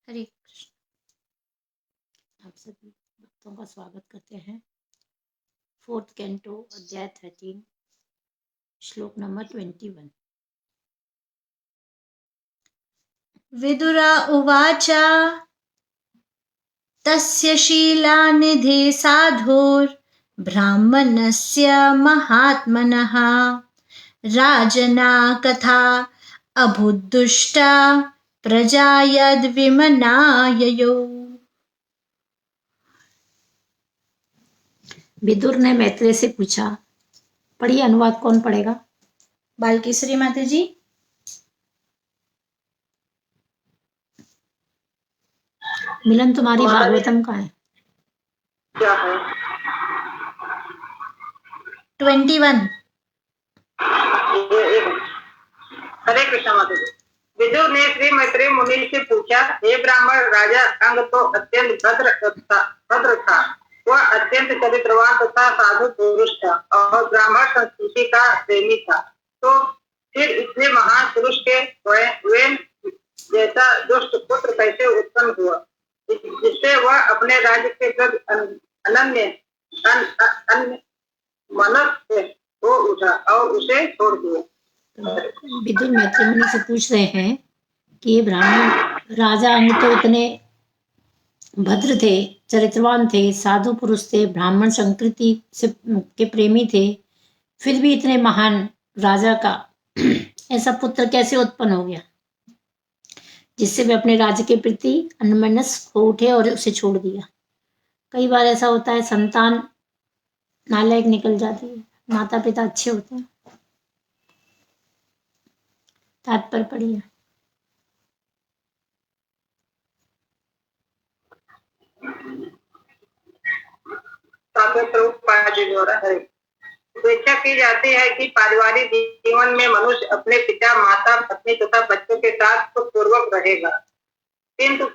हरे कृष्ण। आप सभी भक्तों का स्वागत करते हैं। 4th कैंटो अध्याय 13 श्लोक नंबर 21। विदुरा उवाच तस्य शीलानिधे साधुर्ब्राह्मणस्य महात्मनः राजना कथा अभुद्दुष्टा प्रजा यद्विमनाययो। विदुर ने मैत्रेय से पूछा। पढ़िए, अनुवाद कौन पढ़ेगा? बालकेसरी माता जी। मिलन, तुम्हारी भागवतम का है? क्या है? 21। हरे कृष्ण माता जी। विदुर ने श्री मैत्रेय मुनि से पूछा, हे ब्राह्मण राजा, अंग तो अत्यंत भद्र था। वह अत्यंत चरित्रवान तथा साधु पुरुष था और ब्राह्मण संस्कृति का प्रेमी था। तो फिर इतने महान पुरुष के वे जैसा दुष्ट पुत्र कैसे उत्पन्न हुआ, जिससे वह अपने राज्य के प्रति अनन्य मनस हो उठा और उसे छोड़ दिया। विदुर मैत्रेय मुनि से पूछ रहे हैं कि ये ब्राह्मण राजा अंग तो इतने भद्र थे, चरित्रवान थे, साधु पुरुष थे, ब्राह्मण संस्कृति से के प्रेमी थे, फिर भी इतने महान राजा का ऐसा पुत्र कैसे उत्पन्न हो गया जिससे वे अपने राज्य के प्रति अनमनस हो उठे और उसे छोड़ दिया। कई बार ऐसा होता है, संतान नालायक निकल जाती है, माता पिता अच्छे होते हैं। तात्पर्य पढ़िए। अपेक्षा की जाती है कि पारिवारिक जीवन में मनुष्य अपने पिता, माता, पत्नी तथा बच्चों के साथ सुखपूर्वक रहेगा, किंतु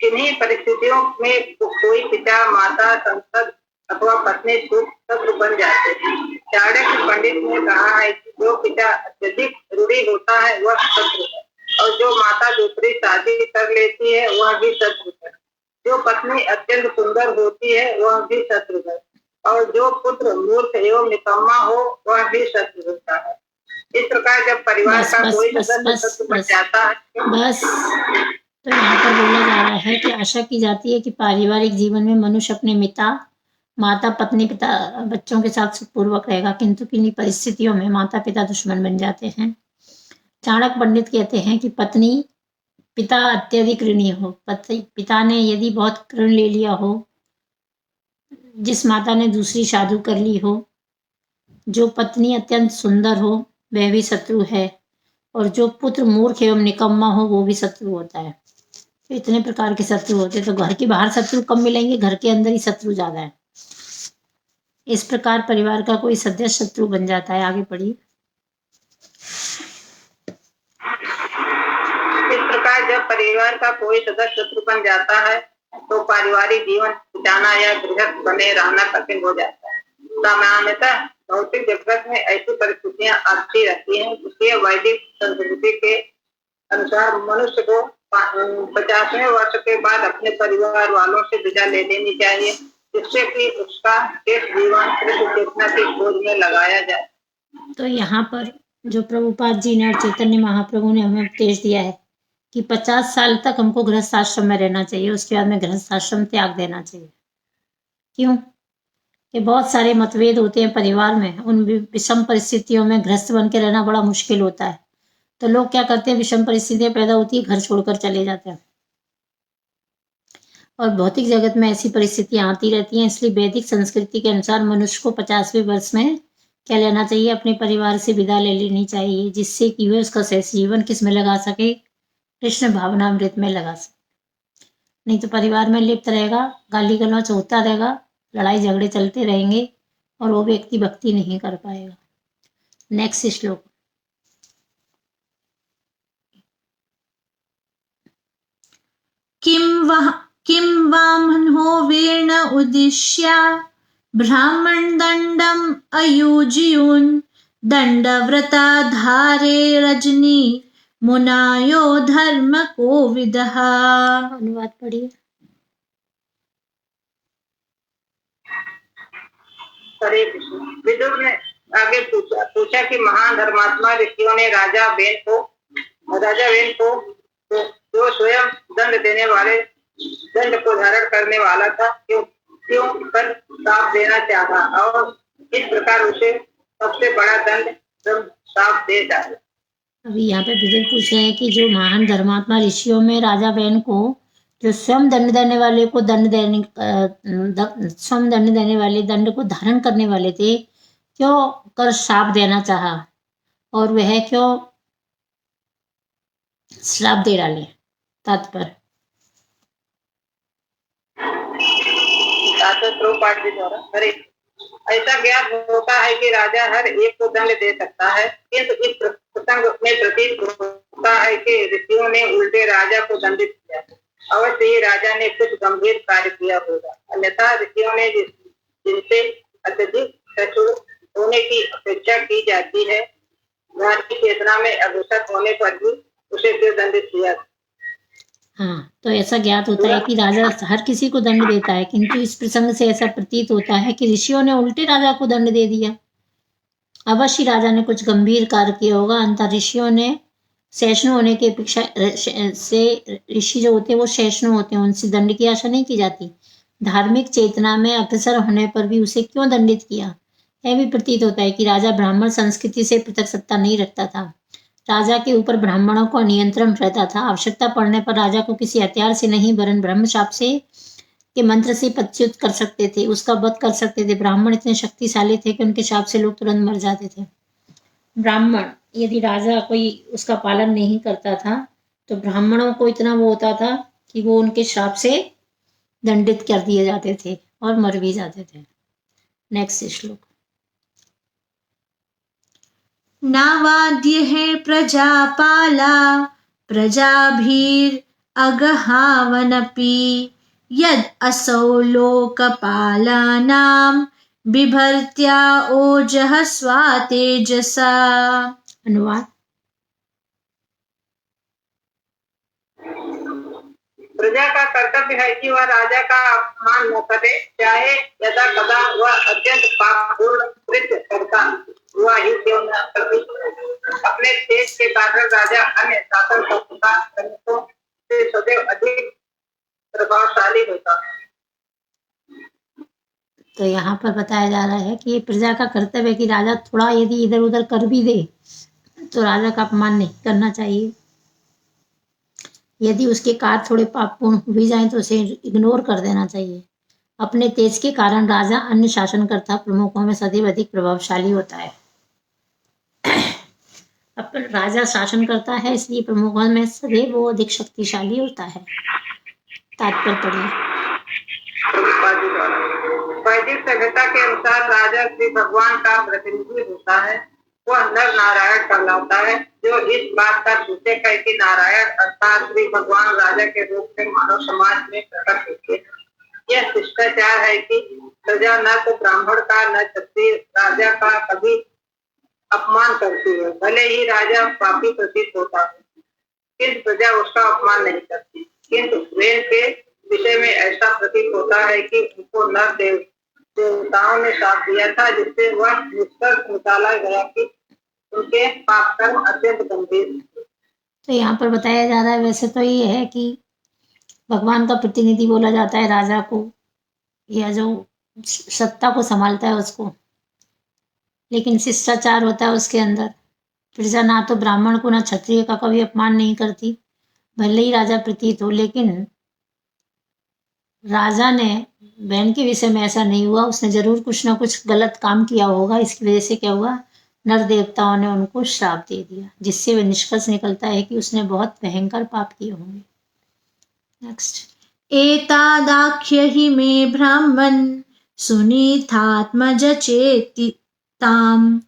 किन्हीं परिस्थितियों में कोई पिता, माता, संसद अथवा पत्नी शत्रु बन जाते हैं। चाणक्य पंडित ने कहा है कि जो पिता अत्यधिक रूढ़ी होता है वह शत्रु है, और जो माता दूसरी शादी कर लेती है वह भी शत्रु है। जो पत्नी अत्यंत सुंदर होती है वह भी शत्रु है, और जो पुत्र मूर्ख एवं निकम्मा हो वह भी शत्रु होता है। इस प्रकार जब परिवार का कोई सदस्य शत्रु बन जाता है तो यहाँ पर बोला जा रहा है कि आशा की जाती है कि पारिवारिक जीवन में मनुष्य अपने माता, पत्नी, पिता, बच्चों के साथ सुखपूर्वक रहेगा, किंतु किन्हीं परिस्थितियों में माता पिता दुश्मन बन जाते हैं। चाणक्य पंडित कहते हैं कि पिता अत्यधिक ऋणी हो, पिता ने यदि बहुत ऋण ले लिया हो, जिस माता ने दूसरी शादी कर ली हो, जो पत्नी अत्यंत सुंदर हो वह भी शत्रु है, और जो पुत्र मूर्ख एवं निकम्मा हो वो भी शत्रु होता है। तो इतने प्रकार के शत्रु होते हैं, तो घर के बाहर शत्रु कम मिलेंगे, घर के अंदर ही शत्रु ज्यादा है। इस प्रकार परिवार का कोई सदस्य शत्रु बन जाता है। आगे पढ़िए। इस प्रकार जब परिवार का कोई सदस्य शत्रु बन जाता है तो पारिवारिक जीवन बिताना या गृहस्थ बने रहना कठिन हो जाता है। सामान्यतः भौतिक जगत में ऐसी परिस्थितियां आती रहती हैं, जिसलिए वैदिक संस्कृति के अनुसार मनुष्य को 50वें वर्ष के बाद अपने परिवार वालों से विदा ले लेनी चाहिए, जिससे कि उसका शेष जीवन कृष्ण चेतना की खोज में लगाया जाए। तो यहाँ पर जो प्रभुपाद जी ने और चैतन्य महाप्रभु ने हमें उपदेश दिया है कि 50 साल तक हमको गृहस्थ आश्रम में रहना चाहिए, उसके बाद में गृहस्थ आश्रम त्याग देना चाहिए। क्यों? कि बहुत सारे मतभेद होते हैं परिवार में, उन विषम परिस्थितियों में गृहस्थ बन के रहना बड़ा मुश्किल होता है। तो लोग क्या करते हैं, विषम परिस्थितियां पैदा होती है, घर छोड़कर चले जाते हैं, और भौतिक जगत में ऐसी परिस्थितियां आती रहती हैं। इसलिए वैदिक संस्कृति के अनुसार मनुष्य को 50वें वर्ष में क्या लेना चाहिए, अपने परिवार से विदा ले लेनी चाहिए, जिससे कि वह उसका शेष जीवन किस में लगा सके, कृष्ण भावनामृत में लगा सके। नहीं तो परिवार में लिप्त रहेगा, गाली गलौच होता रहेगा, लड़ाई झगड़े चलते रहेंगे, और वो व्यक्ति भक्ति नहीं कर पाएगा। नेक्स्ट श्लोक। किं वामनो वीर्ण उद्दिश्य ब्राह्मण दंडम अयुज्युन् दंडव्रता धारे रजनी मुनायो धर्म कोविदः। अनुवाद पढ़िए। हरे कृष्ण। विदुर ने आगे पूछा कि महान धर्मात्मा ऋषियों ने राजा वेन को जो स्वयं दंड को धारण करने वाला था, क्यों कर श्राप देना चाहा और इस प्रकार उसे सबसे बड़ा दंड श्राप दे डाला। अभी यहाँ पे विदुर पूछ रहे हैं कि जो महान धर्मात्मा ऋषियों में राजा वेन को, जो स्वयं दंड देने वाले को स्वयं दंड देने वाले दंड को धारण करने वाले थे, क्यों कर श्राप देना चाहा और वह क्यों श्राप दे डाले। तात्पर्य ऐसा ज्ञात होता है कि राजा हर एक को दंड दे सकता है, किंतु इस प्रसंग में प्रतीत होता है कि ऋषियों ने उल्टे राजा को दंडित किया। अवश्य ही राजा ने कुछ गंभीर कार्य किया होगा, अन्यथा ऋषियों ने जिनसे अत्यधिक कठोर होने की अपेक्षा की जाती है, धार्मिक चेतना में अग्रसर होने पर भी उसे क्यों दंडित किया। हाँ, तो ऐसा ज्ञात होता है कि राजा हर किसी को दंड देता है, किंतु इस प्रसंग से ऐसा प्रतीत होता है कि ऋषियों ने उल्टे राजा को दंड दे दिया। अवश्य राजा ने कुछ गंभीर कार्य किया होगा, अंततः ऋषियों ने सहिष्णु होने की अपेक्षा से, ऋषि जो होते हैं वो सहिष्णु होते हैं, उनसे दंड की आशा नहीं की जाती। धार्मिक चेतना में अग्रसर होने पर भी उसे क्यों दंडित किया। यह भी प्रतीत होता है कि राजा ब्राह्मण संस्कृति से पृथक सत्ता नहीं रखता था। राजा के ऊपर ब्राह्मणों को नियंत्रण रहता था। आवश्यकता पड़ने पर राजा को किसी हथियार से नहीं वरन ब्रह्मशाप से के मंत्र से पदच्युत कर सकते थे, उसका वध कर सकते थे। ब्राह्मण इतने शक्तिशाली थे कि उनके शाप से लोग तुरंत मर जाते थे। ब्राह्मण, यदि राजा कोई उसका पालन नहीं करता था तो ब्राह्मणों को इतना वो होता था कि वो उनके शाप से दंडित कर दिए जाते थे और मर भी जाते थे। नेक्स्ट श्लोक। नावाद्य है प्रजापाला प्रजाभीर अगहावनपि यद असौ लोकपालानां बिभर्त्या ओजः स्वातेजसा। अनुवाद। प्रजा का कर्तव्य है कि वह राजा का अपमान न करे, चाहे यदा कदा वह अत्यंत पापपूर्ण कृत्य करता हुआ ही क्यों न करे। अपने तेज के कारण राजा अन्य शासन करने से सदैव अधिक प्रभावशाली होता है। तो यहाँ पर बताया जा रहा है कि प्रजा का कर्तव्य है कि राजा थोड़ा यदि इधर उधर कर भी दे तो राजा का अपमान नहीं करना चाहिए। यदि उसके कार्य थोड़े पापपूर्ण हो भी जाए तो उसे इग्नोर कर देना चाहिए। अपने तेज के कारण राजा अन्य शासनकर्ता प्रमुखों में सदैव अधिक प्रभावशाली होता है। अपन राजा शासन करता है, इसलिए प्रमुखों में सदैव वो अधिक शक्तिशाली होता है। तात्पर्य पढ़िए। वैदिक सभ्यता के अनुसार राजा श्री भगवान का प्रतिनिधि होता है। वह नर नारायण कहलाता है, जो इस बात का सूचक है कि नारायण अर्थात श्री भगवान राजा के रूप में मानव समाज में प्रकट होते हैं। यह शिष्टाचार है कि प्रजा न तो ब्राह्मण का न क्षत्रिय राजा का कभी अपमान करती है। भले ही राजा पापी प्रतीत होता है, किंतु प्रजा उसका अपमान नहीं करती। किंतु वेद के विषय में ऐसा प्रतीत होता है कि उनको नर देवताओं ने साथ दिया था, जिससे वह निष्कर्ष निकाला गया कि उनके पाप कर्म अत्यंत गंभीर। तो यहाँ पर बताया जा रहा है, वैसे तो ये है कि भगवान का प्रतिनिधि बोला जाता है राजा को, या जो सत्ता को संभालता है उसको, लेकिन शिष्टाचार होता है उसके अंदर। प्रजा ना तो ब्राह्मण को ना क्षत्रिय का कभी अपमान नहीं करती, भले ही राजा प्रतीत हो। लेकिन राजा ने बहन के विषय में ऐसा नहीं हुआ, उसने जरूर कुछ ना कुछ गलत काम किया होगा। इसकी वजह से क्या हुआ, नर देवताओं ने उनको श्राप दे दिया, जिससे वह निष्कर्ष निकलता है कि उसने बहुत भयंकर पाप किए होंगे। नेक्स्ट। एतादाख्य हि मे ब्राह्मण सुनीतात्मज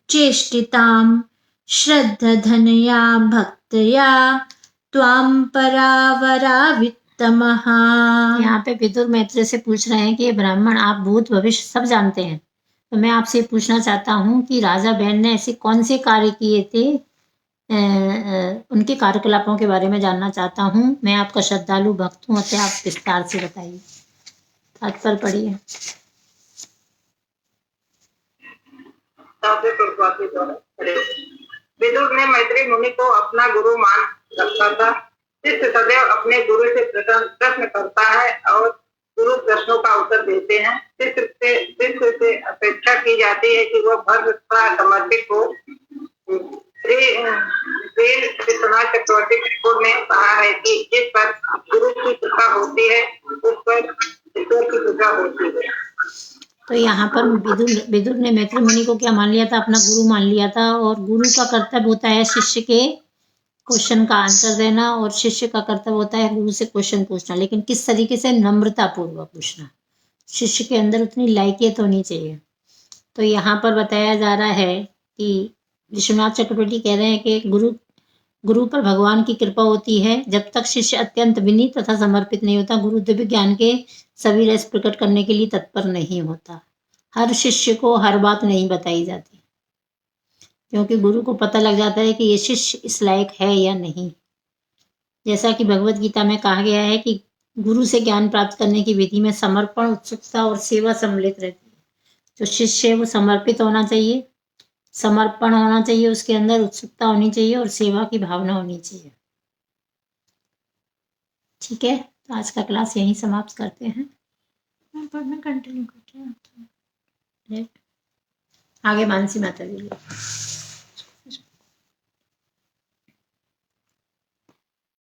चेष्टितां श्रद्धधनया भक्तया त्वां परावरावित्तमः। यहाँ पे विदुर मैत्रेय से पूछ रहे हैं कि ये ब्राह्मण आप भूत भविष्य सब जानते हैं, तो मैं आपसे पूछना चाहता हूँ कि राजा बहन ने ऐसे कौन से कार्य किए थे उनके कार्यकलापों के बारे में जानना चाहता हूँ। मैं आपका श्रद्धालु भक्त हूँ, अतः आप विस्तार से बताइए। तात्पर्य पढ़िए। विदुर ने मैत्री मुनि को अपना गुरु मान रखा था। शिष्य सदैव अपने गुरु से प्रश्न करता है और गुरु प्रश्नों का उत्तर देते हैं। शिष्य से अपेक्षा की जाती है कि वह भद्र तथा समर्पित हो। चक्रवर्ती ठाकुर ने कहा है कि जिस पर गुरु की कृपा होती है उस पर ईश्वर की कृपा होती है। तो यहाँ पर विदुर ने मैत्री मुनि को क्या मान लिया था? अपना गुरु मान लिया था। और गुरु का कर्तव्य होता है शिष्य के क्वेश्चन का आंसर देना, और शिष्य का कर्तव्य होता है गुरु से क्वेश्चन पूछना, लेकिन किस तरीके से? नम्रता पूर्वक पूछना। शिष्य के अंदर उतनी लायकियत होनी चाहिए। तो यहाँ पर बताया जा रहा है कि विश्वनाथ चक्रवर्ती कह रहे हैं कि गुरु पर भगवान की कृपा होती है जब तक शिष्य अत्यंत विनीत तथा समर्पित नहीं होता। गुरु दिव्य ज्ञान के सभी रस प्रकट करने के लिए तत्पर नहीं होता। हर शिष्य को हर बात नहीं बताई जाती, क्योंकि गुरु को पता लग जाता है कि ये शिष्य इस लायक है या नहीं। जैसा कि भगवत गीता में कहा गया है कि गुरु से ज्ञान प्राप्त करने की विधि में समर्पण, उत्सुकता और सेवा सम्मिलित रहती है। जो शिष्य है वो समर्पित होना चाहिए, समर्पण होना चाहिए, उसके अंदर उत्सुकता होनी चाहिए और सेवा की भावना होनी चाहिए। ठीक है, तो आज का क्लास यहीं समाप्त करते हैं। पढ़ना कंटिन्यू करते हैं। आगे मानसी माता जी।